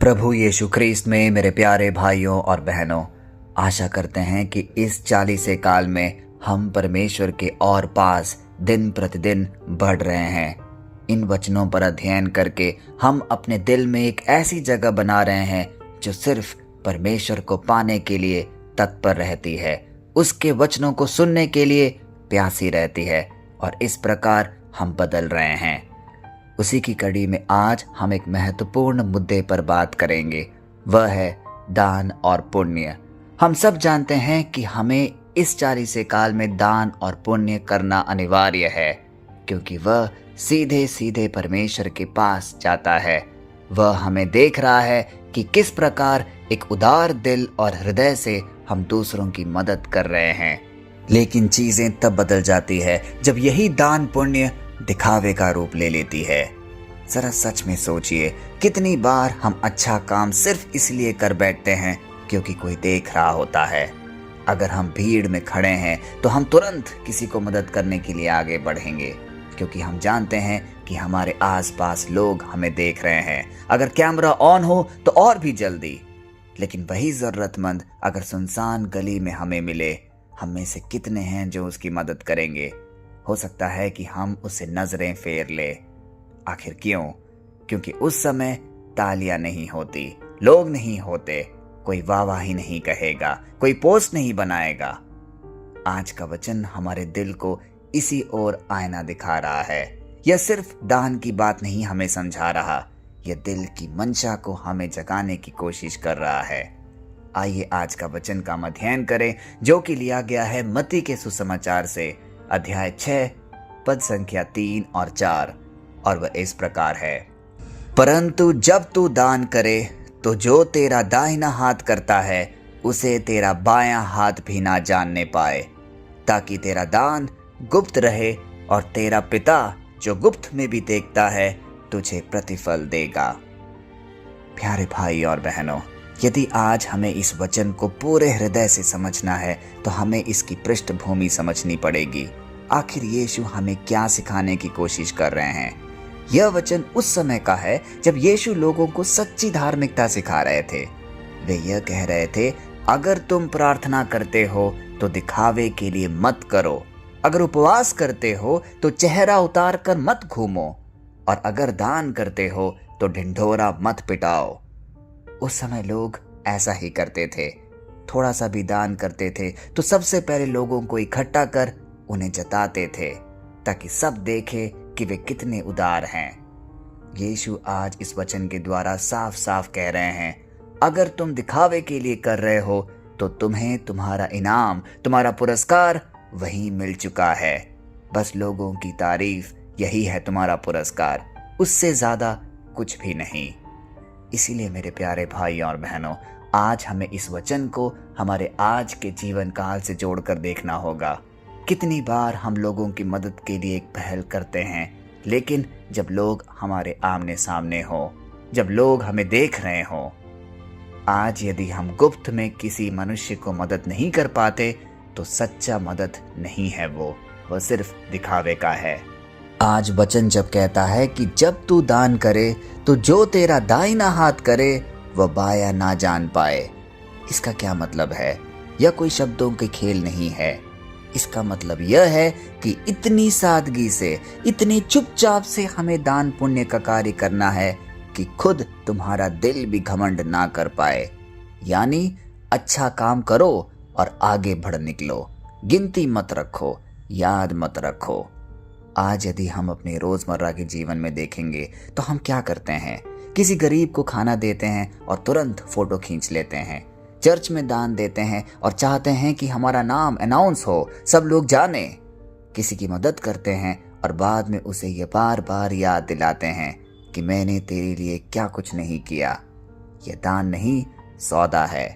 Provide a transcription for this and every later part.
प्रभु यीशु ख्रीस्त में मेरे प्यारे भाइयों और बहनों, आशा करते हैं कि इस 40 काल में हम परमेश्वर के और पास दिन प्रतिदिन बढ़ रहे हैं। इन वचनों पर अध्ययन करके हम अपने दिल में एक ऐसी जगह बना रहे हैं जो सिर्फ परमेश्वर को पाने के लिए तत्पर रहती है, उसके वचनों को सुनने के लिए प्यासी रहती है, और इस प्रकार हम बदल रहे हैं। उसी की कड़ी में आज हम एक महत्वपूर्ण मुद्दे पर बात करेंगे, वह है दान और पुण्य। हम सब जानते हैं कि हमें इस 40 काल में दान और पुण्य करना अनिवार्य है, क्योंकि वह सीधे सीधे परमेश्वर के पास जाता है। वह हमें देख रहा है कि किस प्रकार एक उदार दिल और हृदय से हम दूसरों की मदद कर रहे हैं। लेकिन चीजें तब बदल जाती है जब यही दान पुण्य दिखावे का रूप ले लेती है। जरा सच में सोचिए, कितनी बार हम अच्छा काम सिर्फ इसलिए कर बैठते हैं क्योंकि कोई देख रहा होता है। अगर हम भीड़ में खड़े हैं तो हम तुरंत किसी को मदद करने के लिए आगे बढ़ेंगे, क्योंकि हम जानते हैं कि हमारे आसपास लोग हमें देख रहे हैं। अगर कैमरा ऑन हो तो और भी जल्दी। लेकिन वही जरूरतमंद अगर सुनसान गली में हमें मिले, हम में से कितने हैं जो उसकी मदद करेंगे? हो सकता है कि हम उससे नजरें फेर ले। आखिर क्यों? क्योंकि उस समय तालियां नहीं होती, लोग नहीं होते, कोई वाहवाही नहीं कहेगा, कोई पोस्ट नहीं बनाएगा। आज का वचन हमारे दिल को इसी ओर आईना दिखा रहा है। यह सिर्फ दान की बात नहीं हमें समझा रहा, यह दिल की मंशा को हमें जगाने की कोशिश कर रहा है। आइए आज का वचन का अध्ययन करें, जो कि लिया गया है मत्ती के सुसमाचार से, अध्याय 6 पद संख्या 3 और 4, और वह इस प्रकार है। परंतु जब तू दान करे तो जो तेरा दाहिना हाथ करता है उसे तेरा बायां हाथ भी ना जानने पाए, ताकि तेरा दान गुप्त रहे, और तेरा पिता जो गुप्त में भी देखता है तुझे प्रतिफल देगा। प्यारे भाई और बहनों, यदि आज हमें इस वचन को पूरे हृदय से समझना है तो हमें इसकी पृष्ठभूमि समझनी पड़ेगी। आखिर यीशु हमें क्या सिखाने की कोशिश कर रहे हैं? यह वचन उस समय का है जब यीशु लोगों को सच्ची धार्मिकता सिखा रहे थे। वे यह कह रहे थे, अगर तुम प्रार्थना करते हो तो दिखावे के लिए मत करो, अगर उपवास करते हो तो चेहरा उतार कर मत घूमो, और अगर दान करते हो तो ढिंढोरा मत पिटाओ। उस समय लोग ऐसा ही करते थे। थोड़ा सा भी दान करते थे तो सबसे पहले लोगों को इकट्ठा कर उन्हें जताते थे, ताकि सब देखे कि वे कितने उदार हैं। यीशु आज इस वचन के द्वारा साफ साफ कह रहे हैं, अगर तुम दिखावे के लिए कर रहे हो तो तुम्हें तुम्हारा इनाम, तुम्हारा पुरस्कार वही मिल चुका है। बस लोगों की तारीफ, यही है तुम्हारा पुरस्कार, उससे ज्यादा कुछ भी नहीं। इसीलिए मेरे प्यारे भाई और बहनों, आज हमें इस वचन को हमारे आज के जीवन काल से जोड़कर देखना होगा। कितनी बार हम लोगों की मदद के लिए एक पहल करते हैं, लेकिन जब लोग हमारे आमने सामने हो, जब लोग हमें देख रहे हो। आज यदि हम गुप्त में किसी मनुष्य को मदद नहीं कर पाते तो सच्चा मदद नहीं है, वो सिर्फ दिखावे का है। आज वचन जब कहता है कि जब तू दान करे तो जो तेरा दाहिना हाथ करे वह बायां ना जान पाए, इसका क्या मतलब है? यह कोई शब्दों के खेल नहीं है। इसका मतलब यह है कि इतनी सादगी से, इतनी चुपचाप से हमें दान पुण्य का कार्य करना है कि खुद तुम्हारा दिल भी घमंड ना कर पाए। यानी अच्छा काम करो और आगे बढ़ निकलो, गिनती मत रखो, याद मत रखो। आज यदि हम अपने रोजमर्रा के जीवन में देखेंगे तो हम क्या करते हैं? किसी गरीब को खाना देते हैं और तुरंत फोटो खींच लेते हैं। चर्च में दान देते हैं और चाहते हैं कि हमारा नाम अनाउंस हो, सब लोग जाने। किसी की मदद करते हैं और बाद में उसे ये बार बार याद दिलाते हैं कि मैंने तेरे लिए क्या कुछ नहीं किया। यह दान नहीं, सौदा है।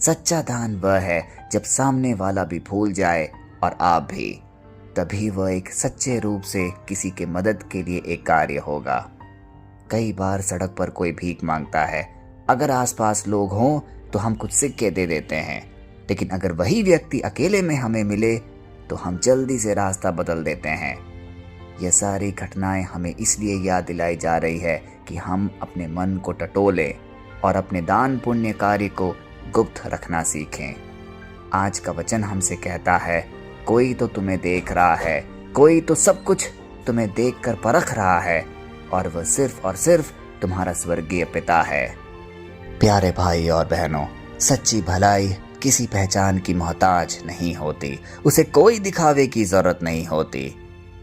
सच्चा दान वह है जब सामने वाला भी भूल जाए और आप भी, तभी वह एक सच्चे रूप से किसी के मदद के लिए एक कार्य होगा। कई बार सड़क पर कोई भीख मांगता है, अगर आसपास लोग हों तो हम कुछ सिक्के दे देते हैं, लेकिन अगर वही व्यक्ति अकेले में हमें मिले तो हम जल्दी से रास्ता बदल देते हैं। यह सारी घटनाएं हमें इसलिए याद दिलाई जा रही है कि हम अपने मन को टटोलें और अपने दान पुण्य कार्य को गुप्त रखना सीखें। आज का वचन हमसे कहता है, कोई तो तुम्हें देख रहा है, कोई तो सब कुछ तुम्हें देखकर परख रहा है, और वह सिर्फ और सिर्फ तुम्हारा स्वर्गीय पिता है। प्यारे भाई और बहनों, सच्ची भलाई किसी पहचान की मोहताज नहीं होती, उसे कोई दिखावे की जरूरत नहीं होती।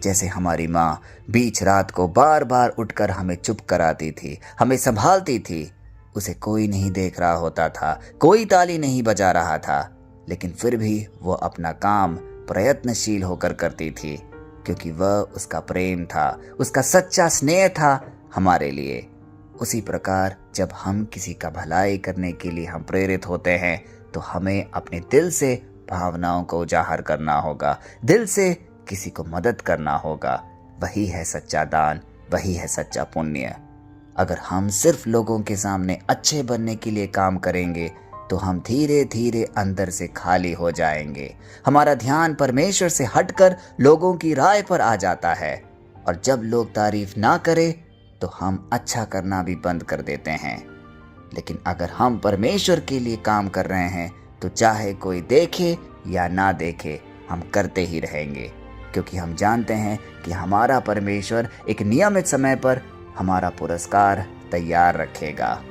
जैसे हमारी माँ बीच रात को बार बार उठकर हमें चुप कराती थी, हमें संभालती थी, उसे कोई नहीं देख रहा होता था, कोई ताली नहीं बजा रहा था, लेकिन फिर भी वो अपना काम प्रयत्नशील होकर करती थी, क्योंकि वह उसका प्रेम था, उसका सच्चा स्नेह था हमारे लिए। उसी प्रकार जब हम किसी का भलाई करने के लिए हम प्रेरित होते हैं, तो हमें अपने दिल से भावनाओं को उजागर करना होगा, दिल से किसी को मदद करना होगा। वही है सच्चा दान, वही है सच्चा पुण्य। अगर हम सिर्फ लोगों के सामने अच्छे बनने के लिए काम करेंगे, तो हम धीरे धीरे अंदर से खाली हो जाएंगे। हमारा ध्यान परमेश्वर से हटकर लोगों की राय पर आ जाता है, और जब लोग तारीफ ना करें तो हम अच्छा करना भी बंद कर देते हैं। लेकिन अगर हम परमेश्वर के लिए काम कर रहे हैं, तो चाहे कोई देखे या ना देखे, हम करते ही रहेंगे, क्योंकि हम जानते हैं कि हमारा परमेश्वर एक नियमित समय पर हमारा पुरस्कार तैयार रखेगा।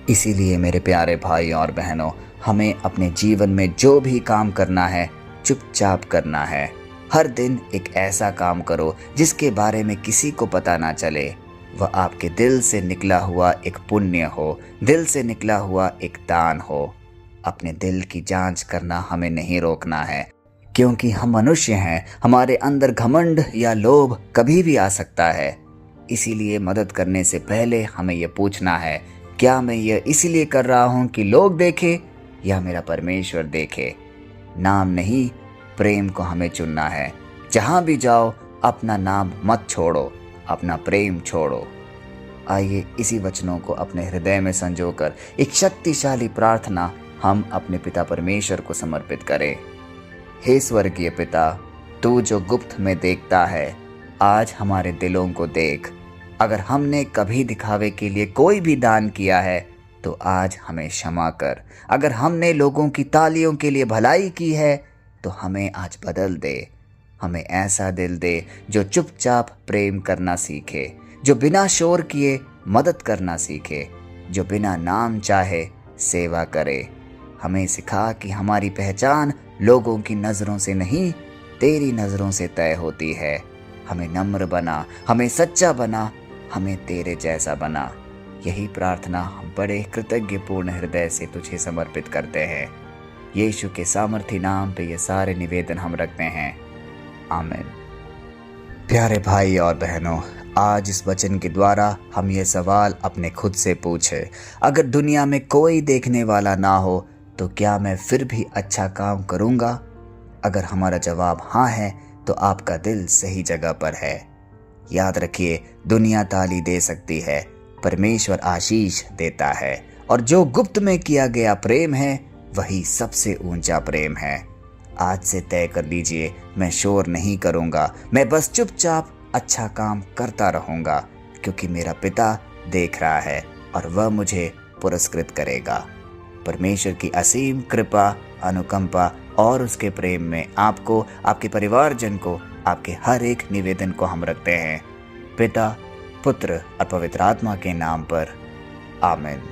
इसीलिए मेरे प्यारे भाई और बहनों, हमें अपने जीवन में जो भी काम करना है, चुपचाप करना है। हर दिन एक ऐसा काम करो जिसके बारे में किसी को पता ना चले। वह आपके दिल से निकला हुआ एक पुण्य हो, दिल से निकला हुआ एक दान हो। अपने दिल की जांच करना हमें नहीं रोकना है, क्योंकि हम मनुष्य हैं, हमारे अंदर घमंड या लोभ कभी भी आ सकता है। इसीलिए मदद करने से पहले हमें यह पूछना है, क्या मैं यह इसलिए कर रहा हूँ कि लोग देखें या मेरा परमेश्वर देखे। नाम नहीं, प्रेम को हमें चुनना है। जहाँ भी जाओ अपना नाम मत छोड़ो, अपना प्रेम छोड़ो। आइए इसी वचनों को अपने हृदय में संजोकर एक शक्तिशाली प्रार्थना हम अपने पिता परमेश्वर को समर्पित करें। हे स्वर्गीय पिता, तू जो गुप्त में देखता है, आज हमारे दिलों को देख। अगर हमने कभी दिखावे के लिए कोई भी दान किया है, तो आज हमें क्षमा कर। अगर हमने लोगों की तालियों के लिए भलाई की है, तो हमें आज बदल दे। हमें ऐसा दिल दे जो चुपचाप प्रेम करना सीखे, जो बिना शोर किए मदद करना सीखे, जो बिना नाम चाहे सेवा करे। हमें सिखा कि हमारी पहचान लोगों की नज़रों से नहीं, तेरी नज़रों से तय होती है। हमें नम्र बना, हमें सच्चा बना, हमें तेरे जैसा बना। यही प्रार्थना हम बड़े कृतज्ञपूर्ण हृदय से तुझे समर्पित करते हैं। यीशु के सामर्थी नाम पे ये सारे निवेदन हम रखते हैं, आमीन। प्यारे भाई और बहनों, आज इस वचन के द्वारा हम ये सवाल अपने खुद से पूछे, अगर दुनिया में कोई देखने वाला ना हो, तो क्या मैं फिर भी अच्छा काम करूँगा? अगर हमारा जवाब हाँ है, तो आपका दिल सही जगह पर है। याद रखिए, दुनिया ताली दे सकती है, परमेश्वर आशीष देता है, और जो गुप्त में किया गया प्रेम है, वही सबसे ऊंचा प्रेम है। आज से तय कर लीजिए, मैं शोर नहीं करूँगा, मैं बस चुपचाप अच्छा काम करता रहूँगा, क्योंकि मेरा पिता देख रहा है और वह मुझे पुरस्कृत करेगा। परमेश्वर की असीम कृपा, अनुकंपा और उसके प्रेम में आपको, आपके परिवारजन को, आपके हर एक निवेदन को हम रखते हैं, पिता, पुत्र और पवित्र आत्मा के नाम पर, आमीन।